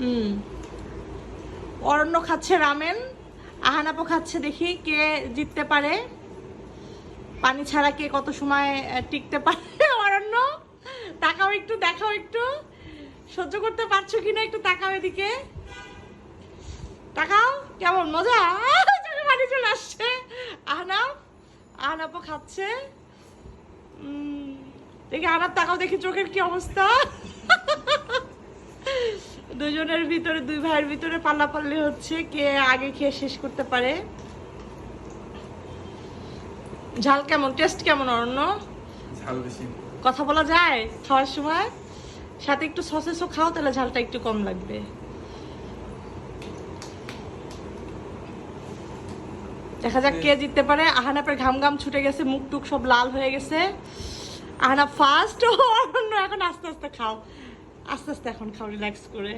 হুম, অরণ্য খাচ্ছে রামেন, আহানাপও খাচ্ছে। দেখি কে জিততে পারে, পানি ছাড়া কে কত সময় টিকতে পারে। অরণ্য তাকাও একটু, দেখাও একটু সহ্য করতে পারছো কিনা, একটু তাকাও এদিকে, তাকাও। কেমন মজা, চোখে পানি চলে আসছে। আহনাপও খাচ্ছে। দেখি আহনাপ, তাকাও দেখি চোখের কি অবস্থা। দুজনের ভিতরে, দুই ভাইয়ের ভিতরে পাল্লাপাল্লি হচ্ছে কে আগে খেয়ে শেষ করতে পারে। ঝাল কেমন, টেস্ট কেমন অরণ্য? ঝাল বেশি। কথা বলা যায় খাওয়ার সময়? সাথে একটু সসেসও খাও, তাহলে ঝালটা একটু কম লাগবে। দেখা যাক কে জিততে পারে। আহানাপের ঘাম ঘাম ছুটে গেছে, মুখ টুক সব লাল হয়ে গেছে। আহানাপ ফার্স্ট। অরণ্য এখন আস্তে আস্তে খাও, আস্তে আস্তে এখন খাও, রিল্যাক্স করে।